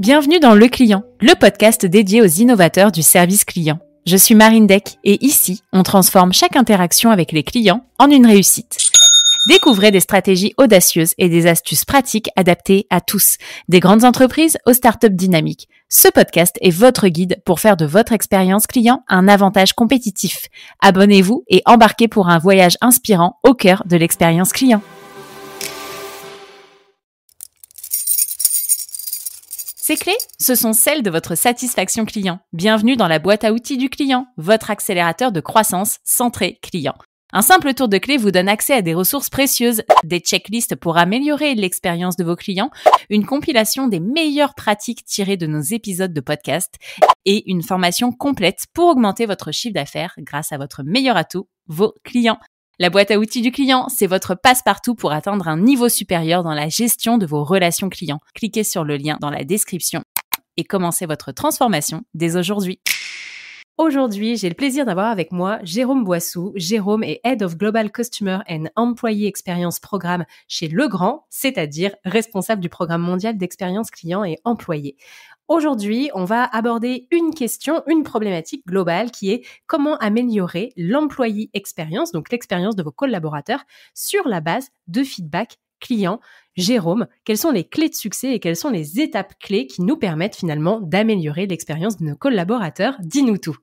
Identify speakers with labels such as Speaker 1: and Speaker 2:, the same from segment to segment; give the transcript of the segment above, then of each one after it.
Speaker 1: Bienvenue dans Le Client, le podcast dédié aux innovateurs du service client. Je suis Marine Deck et ici, on transforme chaque interaction avec les clients en une réussite. Découvrez des stratégies audacieuses et des astuces pratiques adaptées à tous, des grandes entreprises aux startups dynamiques. Ce podcast est votre guide pour faire de votre expérience client un avantage compétitif. Abonnez-vous et embarquez pour un voyage inspirant au cœur de l'expérience client. Ces clés, ce sont celles de votre satisfaction client. Bienvenue dans la boîte à outils du client, votre accélérateur de croissance centré client. Un simple tour de clé vous donne accès à des ressources précieuses, des checklists pour améliorer l'expérience de vos clients, une compilation des meilleures pratiques tirées de nos épisodes de podcast et une formation complète pour augmenter votre chiffre d'affaires grâce à votre meilleur atout, vos clients. La boîte à outils du client, c'est votre passe-partout pour atteindre un niveau supérieur dans la gestion de vos relations clients. Cliquez sur le lien dans la description et commencez votre transformation dès aujourd'hui. Aujourd'hui, j'ai le plaisir d'avoir avec moi Jérôme Boissou. Jérôme est Head of Global Customer and Employee Experience Programme chez Legrand, c'est-à-dire responsable du programme mondial d'expérience client et employé. Aujourd'hui, on va aborder une question, une problématique globale qui est comment améliorer l'employee experience, donc l'expérience de vos collaborateurs, sur la base de feedback client. Jérôme, quelles sont les clés de succès et quelles sont les étapes clés qui nous permettent finalement d'améliorer l'expérience de nos collaborateurs? Dis-nous tout.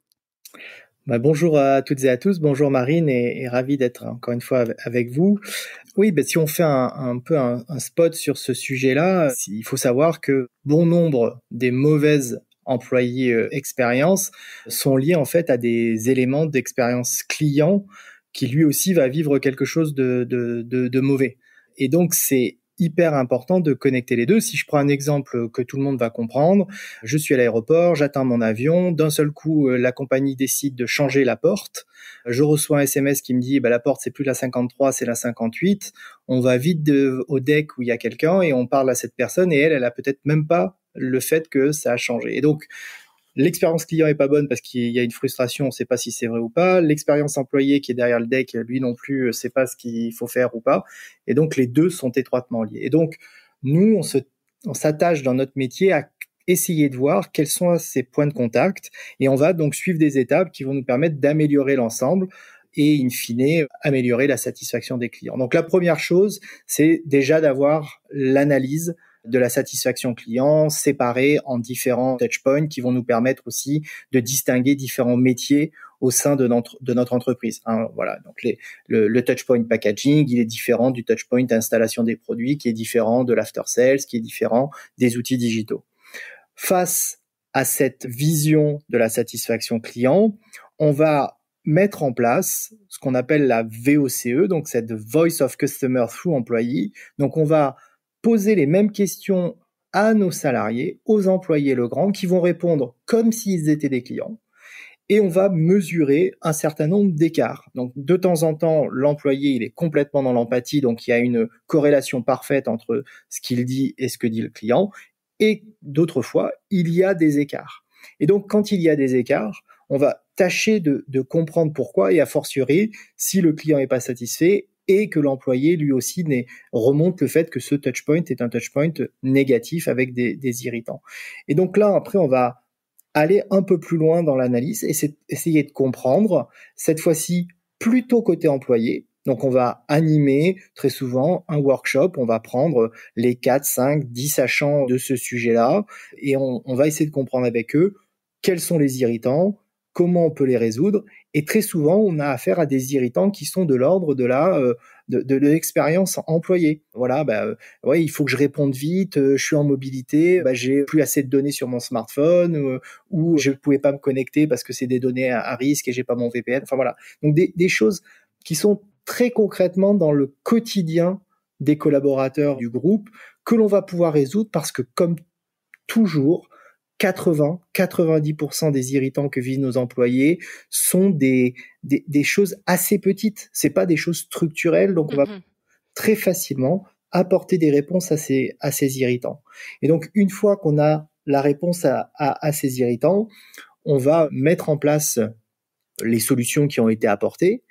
Speaker 2: Bonjour à toutes et à tous, bonjour Marine et ravi d'être encore une fois avec vous. Oui, si on fait un peu un spot sur ce sujet-là, il faut savoir que bon nombre des mauvaises employés expérience sont liés en fait à des éléments d'expérience client qui lui aussi va vivre quelque chose de mauvais. Et donc c'est hyper important de connecter les deux. Si je prends un exemple que tout le monde va comprendre, je suis à l'aéroport, j'attends mon avion, d'un seul coup, la compagnie décide de changer la porte. Je reçois un SMS qui me dit, la porte, c'est plus la 53, c'est la 58. On va vite au deck où il y a quelqu'un et on parle à cette personne et elle a peut-être même pas le fait que ça a changé. Et donc, l'expérience client est pas bonne parce qu'il y a une frustration, on sait pas si c'est vrai ou pas. L'expérience employé qui est derrière le deck, lui non plus, sait pas ce qu'il faut faire ou pas. Et donc, les deux sont étroitement liés. Et donc, nous, on s'attache dans notre métier à essayer de voir quels sont ces points de contact. Et on va donc suivre des étapes qui vont nous permettre d'améliorer l'ensemble et, in fine, améliorer la satisfaction des clients. Donc, la première chose, c'est déjà d'avoir l'analyse de la satisfaction client séparée en différents touchpoints qui vont nous permettre aussi de distinguer différents métiers au sein de notre entreprise. Voilà. Donc le touchpoint packaging, il est différent du touchpoint installation des produits, qui est différent de l'after sales, qui est différent des outils digitaux. Face à cette vision de la satisfaction client, on va mettre en place ce qu'on appelle la VOCE, donc cette Voice of Customer Through Employee. Donc on va poser les mêmes questions à nos salariés, aux employés Legrand, qui vont répondre comme s'ils étaient des clients. Et on va mesurer un certain nombre d'écarts. Donc, de temps en temps, l'employé, il est complètement dans l'empathie, donc il y a une corrélation parfaite entre ce qu'il dit et ce que dit le client. Et d'autres fois, il y a des écarts. Et donc, quand il y a des écarts, on va tâcher de comprendre pourquoi et a fortiori, si le client n'est pas satisfait, et que l'employé, lui aussi, remonte le fait que ce touchpoint est un touchpoint négatif avec des irritants. Et donc là, après, on va aller un peu plus loin dans l'analyse et c'est essayer de comprendre, cette fois-ci, plutôt côté employé. Donc, on va animer très souvent un workshop, on va prendre les 4, 5, 10 sachants de ce sujet-là et on va essayer de comprendre avec eux quels sont les irritants, comment on peut les résoudre. Et très souvent, on a affaire à des irritants qui sont de l'ordre de l'expérience employée. Voilà, il faut que je réponde vite, je suis en mobilité, j'ai plus assez de données sur mon smartphone, ou je ne pouvais pas me connecter parce que c'est des données à risque et j'ai pas mon VPN. Enfin voilà. Donc des choses qui sont très concrètement dans le quotidien des collaborateurs du groupe que l'on va pouvoir résoudre parce que comme toujours, 80-90% des irritants que vivent nos employés sont des choses assez petites. C'est pas des choses structurelles, donc on va très facilement apporter des réponses à ces irritants. Et donc, une fois qu'on a la réponse à ces irritants, on va mettre en place les solutions qui ont été apportées.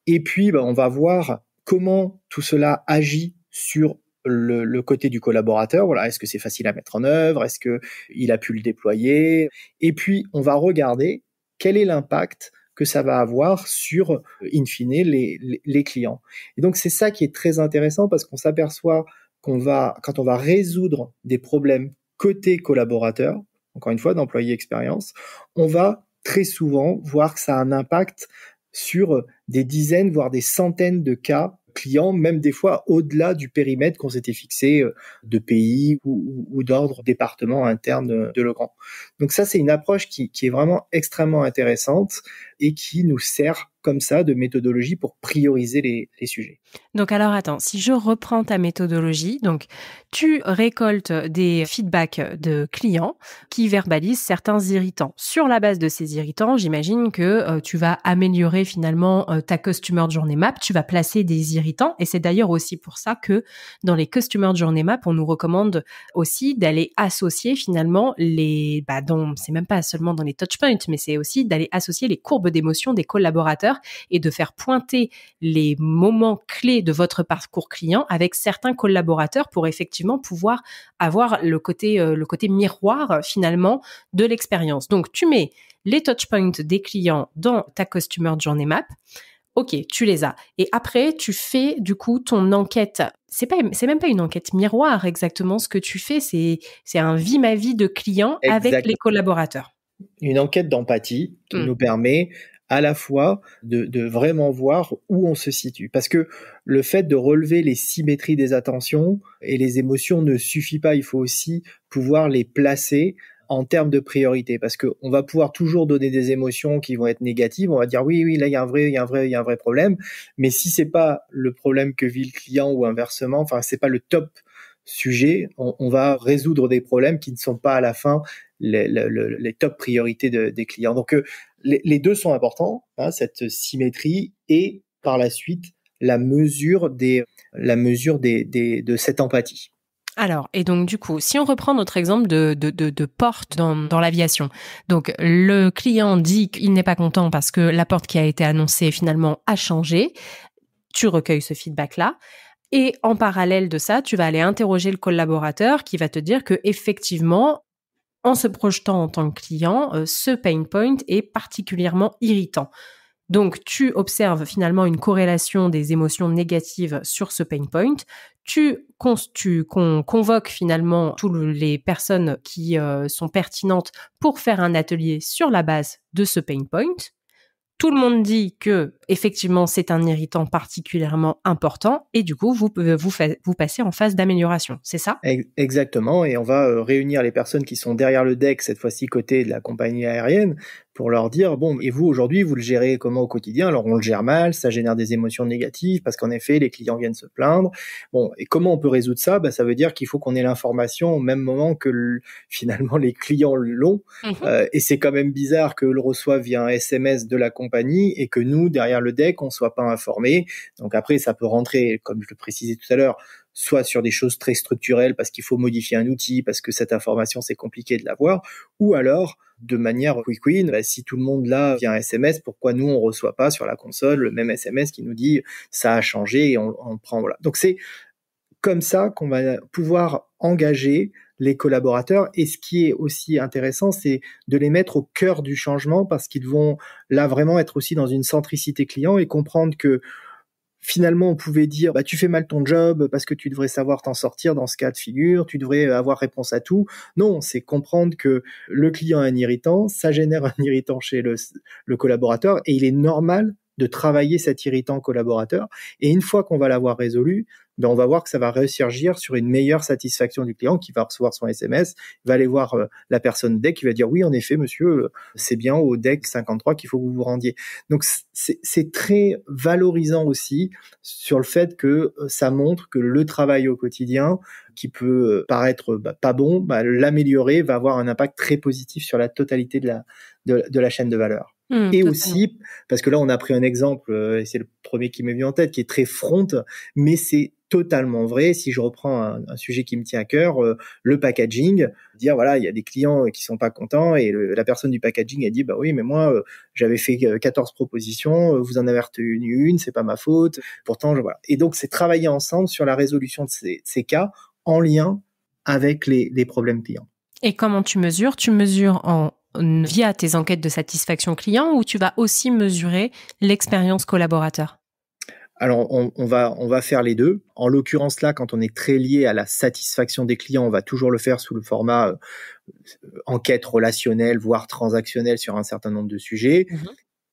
Speaker 2: Et puis, on va voir comment tout cela agit sur le côté du collaborateur. Voilà, est-ce que c'est facile à mettre en œuvre? Est-ce que il a pu le déployer? Et puis, on va regarder quel est l'impact que ça va avoir sur, in fine, les clients. Et donc, c'est ça qui est très intéressant parce qu'on s'aperçoit quand on va résoudre des problèmes côté collaborateur, encore une fois, d'employé expérience, on va très souvent voir que ça a un impact sur des dizaines, voire des centaines de cas clients, même des fois au-delà du périmètre qu'on s'était fixé de pays ou d'ordre département interne de Legrand. Donc ça, c'est une approche qui est vraiment extrêmement intéressante et qui nous sert comme ça de méthodologie pour prioriser les sujets.
Speaker 1: Donc alors attends, si je reprends ta méthodologie, donc tu récoltes des feedbacks de clients qui verbalisent certains irritants. Sur la base de ces irritants, j'imagine que tu vas améliorer finalement ta Customer Journey Map, tu vas placer des irritants et c'est d'ailleurs aussi pour ça que dans les Customer Journey Map, on nous recommande aussi d'aller associer finalement c'est même pas seulement dans les touchpoints, mais c'est aussi d'aller associer les courbes d'émotion des collaborateurs et de faire pointer les moments clés de votre parcours client avec certains collaborateurs pour effectivement pouvoir avoir le côté miroir finalement de l'expérience. Donc, tu mets les touchpoints des clients dans ta Customer Journey Map. Ok, tu les as. Et après, tu fais du coup ton enquête. C'est même pas une enquête miroir exactement ce que tu fais. C'est un vie-ma-vie de client avec les collaborateurs.
Speaker 2: Une enquête d'empathie qui nous permet à la fois de vraiment voir où on se situe. Parce que le fait de relever les symétries des attentions et les émotions ne suffit pas. Il faut aussi pouvoir les placer en termes de priorité. Parce que on va pouvoir toujours donner des émotions qui vont être négatives. On va dire oui, là, il y a un vrai problème. Mais si c'est pas le problème que vit le client ou inversement, enfin, c'est pas le top sujet, on va résoudre des problèmes qui ne sont pas à la fin les top priorités des clients. Donc, les deux sont importants, hein, cette symétrie et par la suite la mesure de cette empathie.
Speaker 1: Alors, et donc du coup, si on reprend notre exemple de porte dans l'aviation, donc le client dit qu'il n'est pas content parce que la porte qui a été annoncée finalement a changé, tu recueilles ce feedback-là. Et en parallèle de ça, tu vas aller interroger le collaborateur qui va te dire que effectivement, en se projetant en tant que client, ce pain point est particulièrement irritant. Donc, tu observes finalement une corrélation des émotions négatives sur ce pain point. Tu convoques finalement toutes les personnes qui sont pertinentes pour faire un atelier sur la base de ce pain point. Tout le monde dit que effectivement c'est un irritant particulièrement important et du coup vous passez en phase d'amélioration, c'est ça?
Speaker 2: Exactement, et on va réunir les personnes qui sont derrière le deck, cette fois-ci côté de la compagnie aérienne, pour leur dire, bon, et vous aujourd'hui, vous le gérez comment au quotidien? Alors on le gère mal, ça génère des émotions négatives, parce qu'en effet, les clients viennent se plaindre. Bon, et comment on peut résoudre ça? Ça veut dire qu'il faut qu'on ait l'information au même moment que finalement les clients l'ont, et c'est quand même bizarre que le reçoive via un SMS de la compagnie et que nous, derrière le deck, on soit pas informés. Donc après, ça peut rentrer, comme je le précisais tout à l'heure, soit sur des choses très structurelles parce qu'il faut modifier un outil, parce que cette information, c'est compliqué de l'avoir, ou alors de manière quick win, si tout le monde l'a via un SMS, pourquoi nous, on reçoit pas sur la console le même SMS qui nous dit ça a changé et on prend, voilà. Donc c'est comme ça qu'on va pouvoir engager les collaborateurs. Et ce qui est aussi intéressant, c'est de les mettre au cœur du changement parce qu'ils vont là vraiment être aussi dans une centricité client et comprendre que finalement, on pouvait dire, tu fais mal ton job parce que tu devrais savoir t'en sortir dans ce cas de figure, tu devrais avoir réponse à tout. Non, c'est comprendre que le client a un irritant, ça génère un irritant chez le collaborateur et il est normal de travailler cet irritant collaborateur. Et une fois qu'on va l'avoir résolu, on va voir que ça va ressurgir sur une meilleure satisfaction du client qui va recevoir son SMS, va aller voir la personne deck qui va dire oui, en effet, monsieur, c'est bien au deck 53 qu'il faut que vous vous rendiez. Donc, c'est très valorisant aussi sur le fait que ça montre que le travail au quotidien, qui peut paraître pas bon, l'améliorer va avoir un impact très positif sur la totalité de la chaîne de valeur. Et
Speaker 1: totalement.
Speaker 2: aussi, parce que là, on a pris un exemple, et c'est le premier qui m'est venu en tête, qui est très front, mais c'est totalement vrai. Si je reprends un sujet qui me tient à cœur, le packaging, dire voilà, il y a des clients qui sont pas contents et la personne du packaging a dit bah oui, mais moi j'avais fait 14 propositions, vous en avez retenu une, c'est pas ma faute. Pourtant voilà. Et donc c'est travailler ensemble sur la résolution de ces cas en lien avec les problèmes clients.
Speaker 3: Et comment tu mesures ? Tu mesures via tes enquêtes de satisfaction client ou tu vas aussi mesurer l'expérience collaborateur ?
Speaker 2: Alors, on va faire les deux. En l'occurrence, là, quand on est très lié à la satisfaction des clients, on va toujours le faire sous le format enquête relationnelle, voire transactionnelle sur un certain nombre de sujets. Mmh.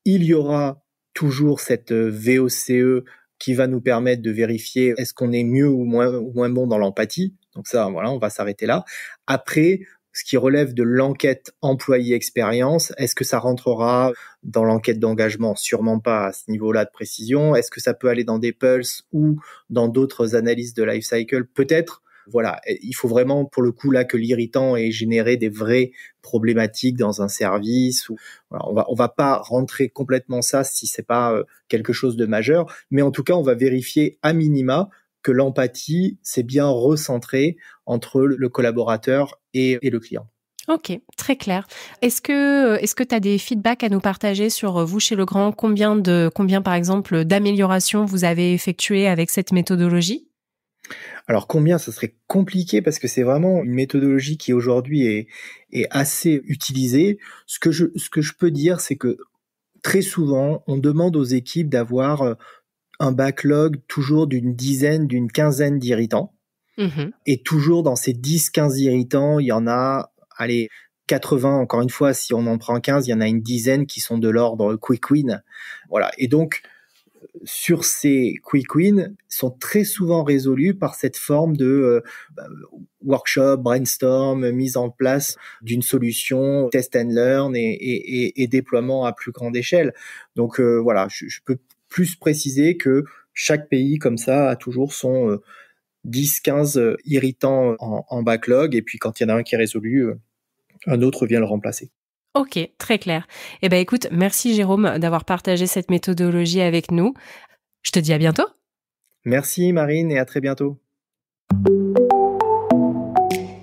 Speaker 2: Il y aura toujours cette VOCE qui va nous permettre de vérifier est-ce qu'on est mieux ou moins bon dans l'empathie. Donc ça, voilà, on va s'arrêter là. Après, ce qui relève de l'enquête employé expérience, est-ce que ça rentrera dans l'enquête d'engagement ? Sûrement pas à ce niveau-là de précision. Est-ce que ça peut aller dans des pulses ou dans d'autres analyses de life cycle ? Peut-être. Voilà, il faut vraiment pour le coup là que l'irritant ait généré des vraies problématiques dans un service. Voilà, on va pas rentrer complètement ça si c'est pas quelque chose de majeur, mais en tout cas on va vérifier à minima que l'empathie s'est bien recentrée entre le collaborateur et le client.
Speaker 3: Ok, très clair. Est-ce que tu as des feedbacks à nous partager sur vous chez Legrand ? Combien par exemple d'améliorations vous avez effectuées avec cette méthodologie ?
Speaker 2: Alors combien, ça serait compliqué parce que c'est vraiment une méthodologie qui aujourd'hui est assez utilisée. Ce que je peux dire, c'est que très souvent, on demande aux équipes d'avoir un backlog toujours d'une quinzaine d'irritants. Mmh. Et toujours dans ces 10-15 irritants, il y en a, 80, encore une fois, si on en prend 15, il y en a une dizaine qui sont de l'ordre quick win. Voilà. Et donc, sur ces quick wins, sont très souvent résolus par cette forme de workshop, brainstorm, mise en place d'une solution, test and learn et déploiement à plus grande échelle. Donc voilà, je peux plus préciser que chaque pays comme ça a toujours son 10-15 irritants en backlog et puis quand il y en a un qui est résolu, un autre vient le remplacer.
Speaker 3: Ok, très clair. Eh ben écoute, merci Jérôme d'avoir partagé cette méthodologie avec nous. Je te dis à bientôt.
Speaker 2: Merci Marine et à très bientôt.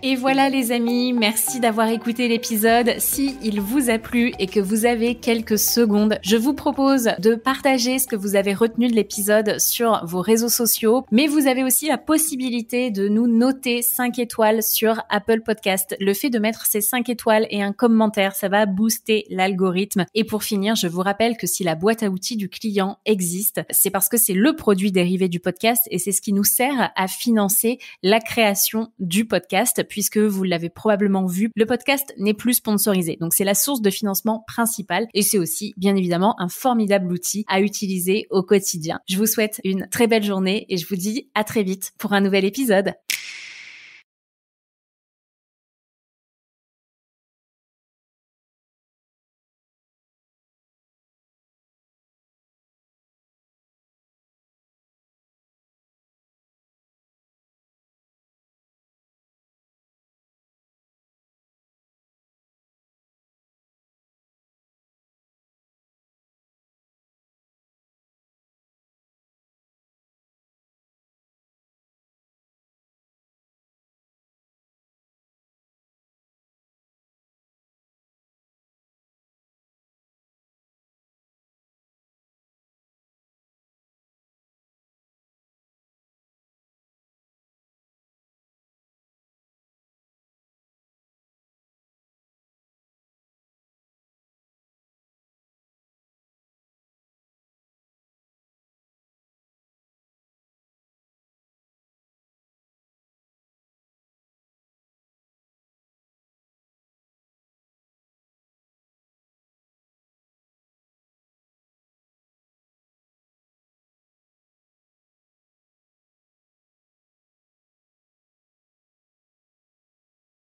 Speaker 1: Et voilà les amis, merci d'avoir écouté l'épisode. Si il vous a plu et que vous avez quelques secondes, je vous propose de partager ce que vous avez retenu de l'épisode sur vos réseaux sociaux, mais vous avez aussi la possibilité de nous noter 5 étoiles sur Apple Podcast. Le fait de mettre ces 5 étoiles et un commentaire, ça va booster l'algorithme. Et pour finir, je vous rappelle que si la boîte à outils du client existe, c'est parce que c'est le produit dérivé du podcast et c'est ce qui nous sert à financer la création du podcast, puisque vous l'avez probablement vu, le podcast n'est plus sponsorisé. Donc c'est la source de financement principale et c'est aussi bien évidemment un formidable outil à utiliser au quotidien. Je vous souhaite une très belle journée et je vous dis à très vite pour un nouvel épisode.